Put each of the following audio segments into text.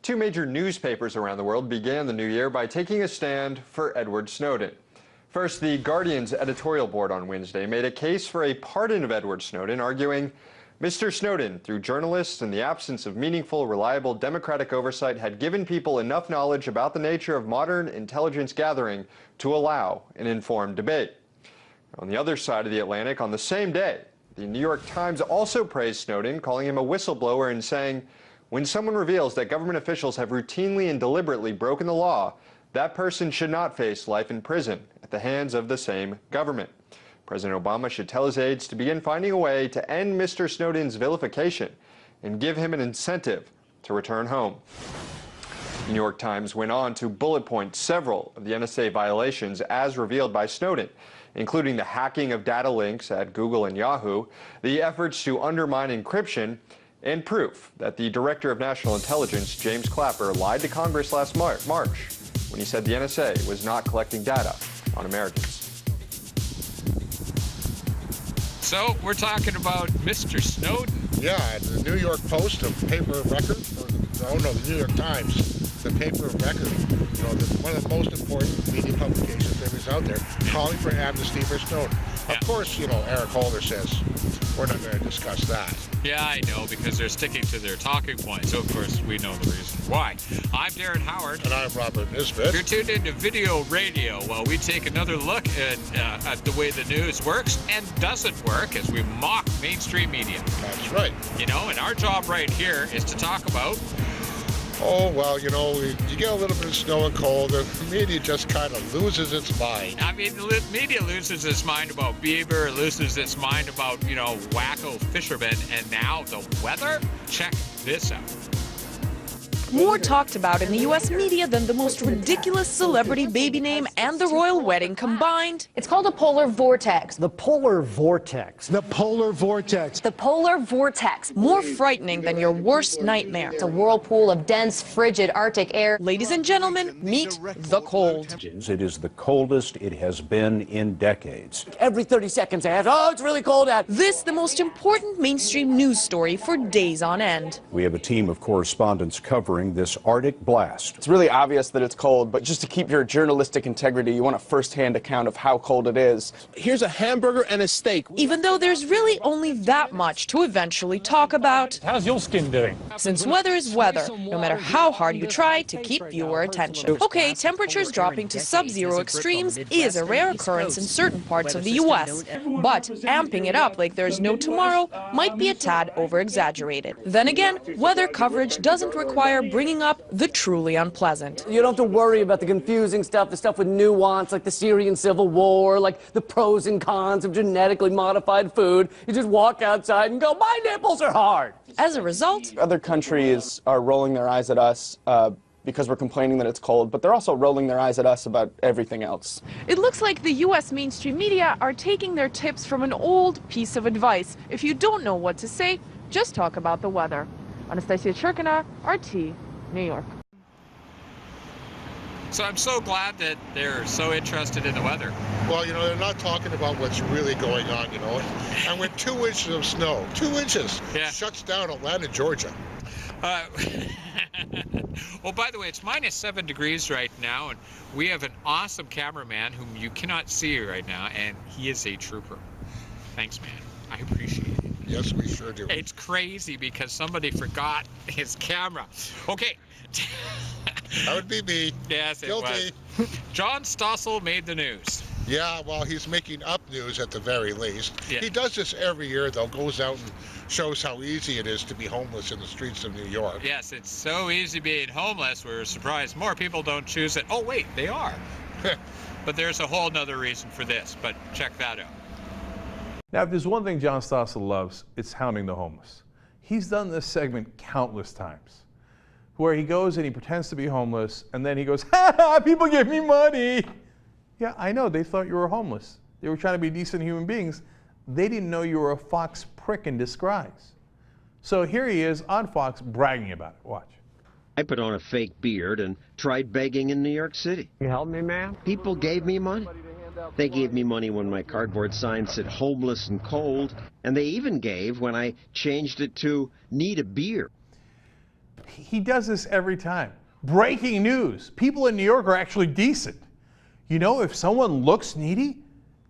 Two major newspapers around the world began the new year by taking a stand for Edward Snowden. First, the Guardian's editorial board on Wednesday made a case for a pardon of Edward Snowden, arguing Mr. Snowden, through journalists and the absence of meaningful, reliable democratic oversight, had given people enough knowledge about the nature of modern intelligence gathering to allow an informed debate. On the other side of the Atlantic, on the same day, the New York Times also praised Snowden, calling him a whistleblower and saying, when someone reveals that government officials have routinely and deliberately broken the law, that person should not face life in prison at the hands of the same government. President Obama should tell his aides to begin finding a way to end Mr. Snowden's vilification and give him an incentive to return home. The New York Times went on to bullet point several of the NSA violations as revealed by Snowden, including the hacking of data links at Google and Yahoo, the efforts to undermine encryption, and proof that the Director of National Intelligence, James Clapper, lied to Congress last March when he said the NSA was not collecting data on Americans. So we're talking about Mr. Snowden. Yeah, the New York Post, a paper of record, the New York Times, the paper of record, one of the most important media publications there is out there, calling for amnesty for Snowden. Yeah. Of course, Eric Holder says, we're not going to discuss that. Yeah, I know, because they're sticking to their talking points. So, of course, we know the reason why. I'm Darren Howard. And I'm Robert Nisbet. You're tuned into Video Radio while we take another look at the way the news works and doesn't work as we mock mainstream media. That's right. And our job right here is to talk about... Oh, well, you get a little bit of snow and cold, the media just kind of loses its mind. I mean, the media loses its mind about Bieber, loses its mind about, wacko fishermen, and now the weather? Check this out. More talked about in the U.S. media than the most ridiculous celebrity baby name and the royal wedding combined. It's called a polar vortex. The polar vortex. The polar vortex. The polar vortex. More frightening than your worst nightmare. It's a whirlpool of dense, frigid Arctic air. Ladies and gentlemen, meet the cold. It is the coldest it has been in decades. Every 30 seconds I ask, oh, it's really cold out. This, the most important mainstream news story for days on end. We have a team of correspondents covering this Arctic blast. It's really obvious that it's cold, but just to keep your journalistic integrity, you want a first-hand account of how cold it is. Here's a hamburger and a steak. Even though there's really only that much to eventually talk about. How's your skin doing? Since weather is weather, no matter how hard you try to keep viewer attention. Okay, temperatures dropping to sub-zero extremes is a rare occurrence in certain parts of the U.S., but amping it up like there's no tomorrow might be a tad over-exaggerated. Then again, weather coverage doesn't require bringing up the truly unpleasant. You don't have to worry about the confusing stuff, the stuff with nuance, like the Syrian civil war, like the pros and cons of genetically modified food. You just walk outside and go, my nipples are hard. As a result, other countries are rolling their eyes at us because we're complaining that it's cold, but they're also rolling their eyes at us about everything else. It looks like the U.S. mainstream media are taking their tips from an old piece of advice. If you don't know what to say, just talk about the weather. Anastasia Churkina, RT, New York. So I'm so glad that they're so interested in the weather. Well, they're not talking about what's really going on, And with 2 inches of snow, 2 inches, shuts down Atlanta, Georgia. Well, by the way, it's -7 degrees right now, and we have an awesome cameraman whom you cannot see right now, and he is a trooper. Thanks, man. I appreciate it. Yes, we sure do. It's crazy because somebody forgot his camera. Okay. That would be me. Yes, guilty. It was. John Stossel made the news. Yeah, well, he's making up news at the very least. Yeah. He does this every year, though, goes out and shows how easy it is to be homeless in the streets of New York. Yes, it's so easy being homeless. We're surprised more people don't choose it. Oh, wait, they are. But there's a whole nother reason for this, but check that out. Now, if there's one thing John Stossel loves, it's hounding the homeless. He's done this segment countless times, where he goes and he pretends to be homeless, and then he goes, ha ha, people give me money. Yeah, I know, they thought you were homeless. They were trying to be decent human beings. They didn't know you were a Fox prick in disguise. So here he is on Fox bragging about it. Watch. I put on a fake beard and tried begging in New York City. You help me, man? People gave me money. They gave me money when my cardboard sign said homeless and cold, and they even gave when I changed it to need a beer. He does this every time. Breaking news. People in New York are actually decent. You know, if someone looks needy,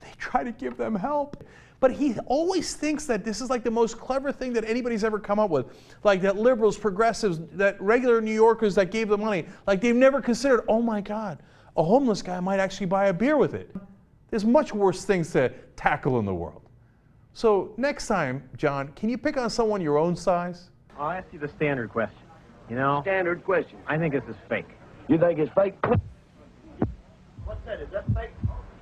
they try to give them help. But he always thinks that this is like the most clever thing that anybody's ever come up with. Like that liberals, progressives, that regular New Yorkers that gave the money, like they've never considered, oh my God, a homeless guy might actually buy a beer with it. There's much worse things to tackle in the world. So next time, John, can you pick on someone your own size? I'll ask you the standard question. You know? Standard question. I think this is fake. You think it's fake? What's that? Is that fake?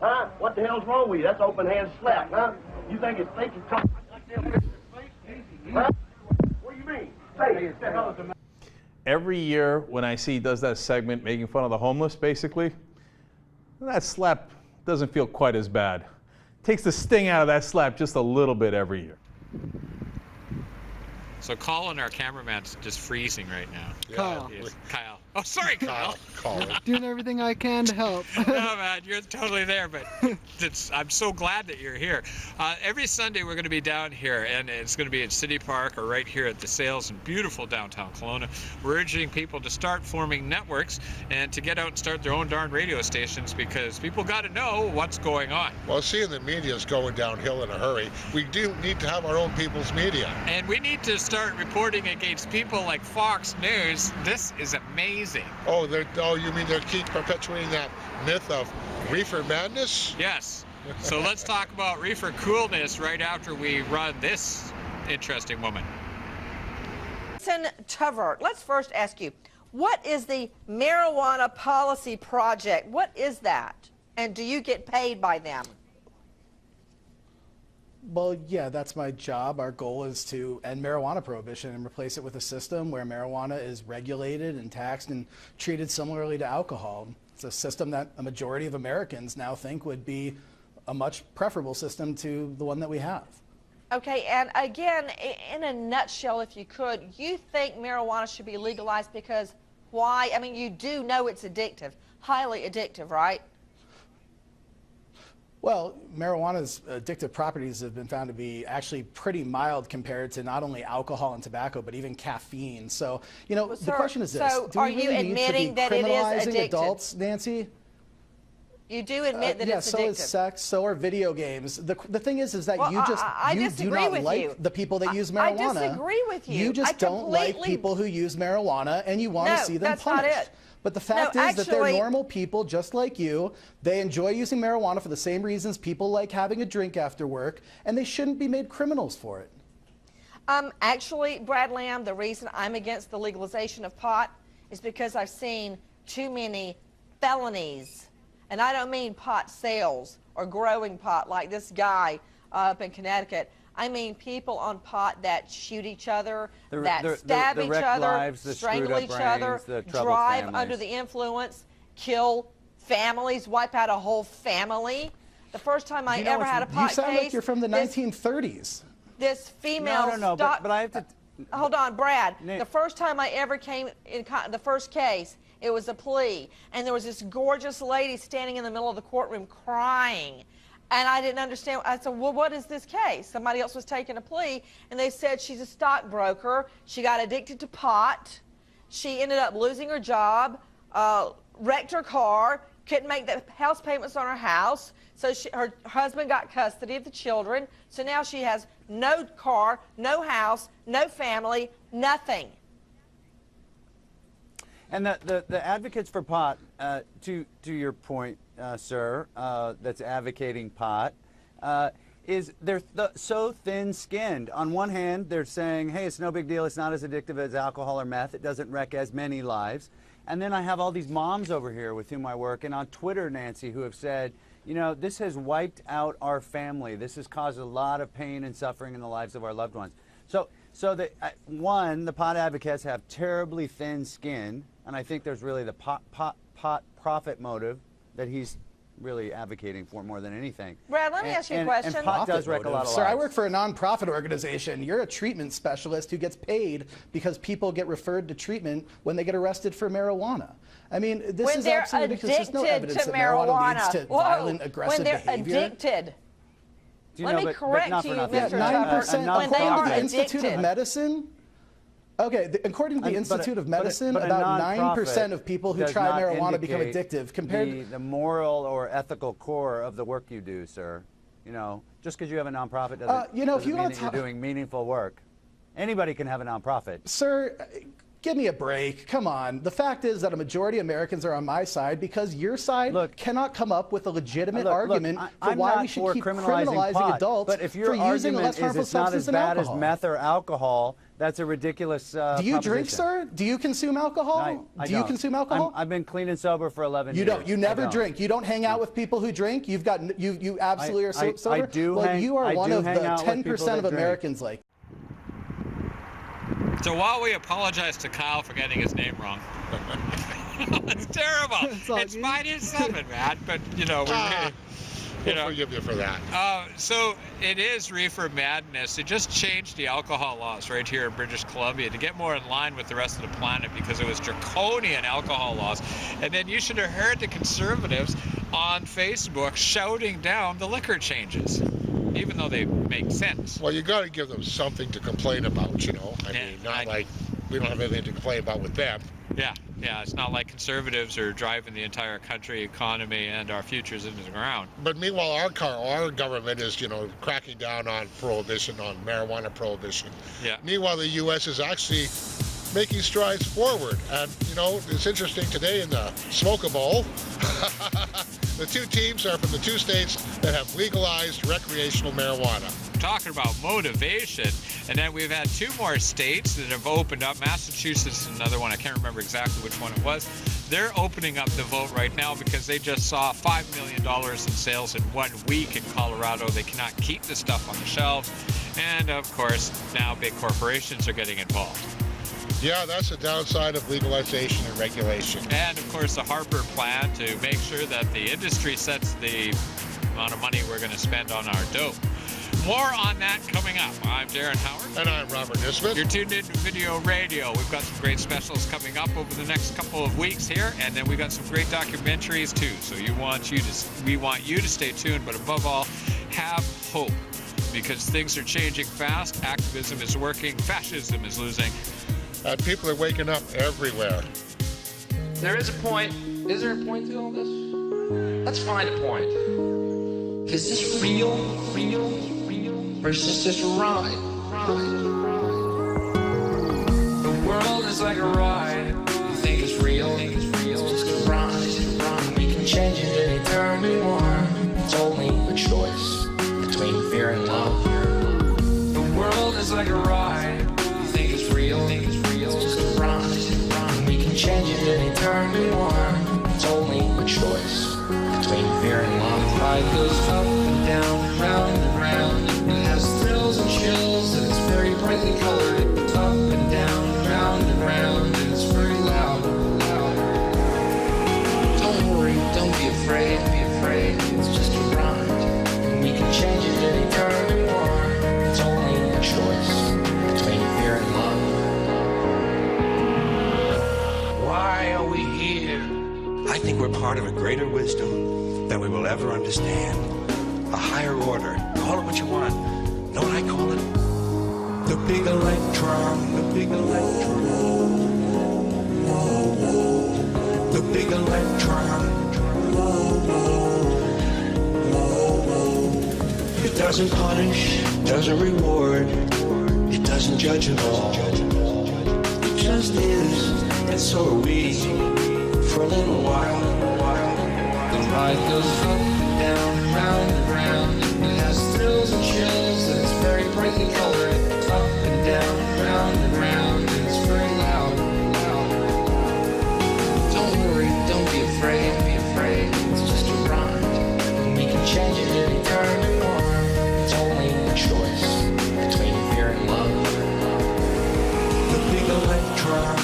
Huh? What the hell's wrong with you? That's open hand slap, huh? You think it's fake? You talk like that? It's fake? Huh? What do you mean? Fake. The hell is the matter? Every year when I see he does that segment making fun of the homeless, basically, that slap doesn't feel quite as bad. Takes the sting out of that slap just a little bit every year. So Colin, our cameraman's just freezing right now. Yeah. Kyle. Kyle. Oh, sorry, Kyle. Doing everything I can to help. No, man, you're totally there, but I'm so glad that you're here. Every Sunday we're going to be down here, and it's going to be at City Park or right here at the Sales in beautiful downtown Kelowna. We're urging people to start forming networks and to get out and start their own darn radio stations because people got to know what's going on. Well, seeing the media is going downhill in a hurry, we do need to have our own people's media. And we need to start reporting against people like Fox News. This is amazing. Oh, you mean they keep perpetuating that myth of reefer madness? Yes. So let's talk about reefer coolness right after we run this interesting woman. Trevor, let's first ask you, what is the Marijuanna Policy Project? What is that? And do you get paid by them? Well, yeah, that's my job. Our goal is to end marijuana prohibition and replace it with a system where marijuana is regulated and taxed and treated similarly to alcohol. It's a system that a majority of Americans now think would be a much preferable system to the one that we have. Okay, and again, in a nutshell, if you could, you think marijuana should be legalized because why? I mean, you do know it's addictive, highly addictive, right? Well, marijuana's addictive properties have been found to be actually pretty mild compared to not only alcohol and tobacco, but even caffeine. So, you know, the question is this. So do are we really you admitting need to be that it is criminalizing addictive? Adults, Nancy? You do admit that it's addictive. Yeah, so is sex, so are video games. The thing is that well, you just you do not like the people that use marijuana. I disagree with you. You just don't like people who use marijuana, and you want to see them punished. That's not it. But the fact is that they're normal people just like you. They enjoy using marijuana for the same reasons people like having a drink after work, and they shouldn't be made criminals for it. Actually, Brad Lamb, the reason I'm against the legalization of pot is because I've seen too many felonies. And I don't mean pot sales or growing pot like this guy up in Connecticut. I mean people on pot that shoot each other, that stab each other, strangle each other, drive under the influence, kill families, wipe out a whole family. The first time I ever had a pot case... You sound like you're from the 1930s. This female... No, but I have to... Hold on, Brad. The first time I ever came in the first case, it was a plea. And there was this gorgeous lady standing in the middle of the courtroom crying. And I didn't understand. I said, well, what is this case? Somebody else was taking a plea, and they said she's a stockbroker. She got addicted to pot. She ended up losing her job, wrecked her car, couldn't make the house payments on her house. So her husband got custody of the children. So now she has no car, no house, no family, nothing. And the advocates for pot, to your point, sir, that's advocating pot, is they're so thin-skinned. On one hand, they're saying, hey, it's no big deal. It's not as addictive as alcohol or meth. It doesn't wreck as many lives. And then I have all these moms over here with whom I work, and on Twitter, Nancy, who have said, you know, this has wiped out our family. This has caused a lot of pain and suffering in the lives of our loved ones. So the pot advocates have terribly thin skin, and I think there's really the pot profit motive that he's really advocating for more than anything. Brad, let me ask you a question. And pot does wreck a lot of lives. Sir, I work for a nonprofit organization. You're a treatment specialist who gets paid because people get referred to treatment when they get arrested for marijuana. I mean, this is absolutely because there's no evidence that marijuana leads to violent, aggressive behavior. When they're addicted. You Let me correct you, Mr. 9% When they are Institute of Medicine. Okay, according to the Institute of Medicine, about 9% of people who try marijuana become addictive. Compared the moral or ethical core of the work you do, sir. You know, just because you have a nonprofit doesn't, doesn't mean that you're doing meaningful work. Anybody can have a nonprofit. Sir, give me a break. Come on. The fact is that a majority of Americans are on my side because your side cannot come up with a legitimate argument for why we should keep criminalizing adults but if your for using a less argument harmful is it's not substance as bad than as alcohol. meth or alcohol, that's a ridiculous Do you drink, sir? Do you consume alcohol? I Do you consume alcohol? I've been clean and sober for 11 years. You don't. You never drink. You don't hang out with people who drink. You've got. You absolutely are sober. I do. Well, you are one of the 10% of drink. Americans like. So while we apologize to Kyle for getting his name wrong, it's terrible. It's -7, man. But you know, we'll forgive you for that. So it is reefer madness. It just changed the alcohol laws right here in British Columbia to get more in line with the rest of the planet because it was draconian alcohol laws. And then you should have heard the conservatives on Facebook shouting down the liquor changes, even though they make sense. Well, you got to give them something to complain about, you know. I mean, not like we don't have anything to complain about with them. Yeah, it's not like conservatives are driving the entire country economy and our futures into the ground. But meanwhile, our government is, you know, cracking down on prohibition, on marijuana prohibition. Yeah. Meanwhile, the U.S. is actually making strides forward. And, you know, it's interesting today in the Smoke-a-Bowl, the two teams are from the two states that have legalized recreational marijuana. Talking about motivation, and then we've had 2 more states that have opened up. Massachusetts is another one. I can't remember exactly which one it was. They're opening up the vote right now because they just saw $5 million in sales in 1 week in Colorado. They cannot keep the stuff on the shelves. And of course, now big corporations are getting involved. Yeah, that's the downside of legalization and regulation. And of course, the Harper plan to make sure that the industry sets the amount of money we're going to spend on our dope. More on that coming up. I'm Darren Howard. And I'm Robert Nisbet. You're tuned in to Video Radio. We've got some great specials coming up over the next couple of weeks here, and then we got some great documentaries too. So we want you to stay tuned, but above all, have hope, because things are changing fast. Activism is working. Fascism is losing. And people are waking up everywhere. There is a point. Is there a point to all this? Let's find a point. Is this real? Or is this just a ride? The world is like a ride. You think it's real? It's just a ride. We can change it anytime we want. It's only a choice between fear and love. The world is like a ride. You think it's real? It's just a ride. We can change it anytime we want. It's only a choice between fear and love. The ride goes up and down, round and round. It has thrills and chills, and it's very brightly colored. It's up and down, round and round, and it's very loud. Don't worry, don't be afraid, it's just a ride. And we can change it anytime we want. It's only a choice between fear and love. Why are we here? I think we're part of a greater wisdom than we will ever understand. A higher order. Call it what you want. Know what I call it? The big electron. The big electron. The big electron. It doesn't punish, doesn't reward. It doesn't judge at all. It just is, and so are we. For a little while. The ride goes up and down, round and round. It has thrills and chills, and it's very brightly colored. Up and down, round and round, and it's very loud. Don't worry, don't be afraid, it's just a ride. And we can change it anytime we want. It's only a choice between fear and love. The big electron.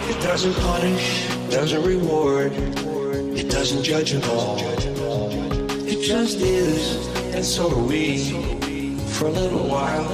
It doesn't punish, doesn't reward, it doesn't judge at all. It just is, and so are we, for a little while.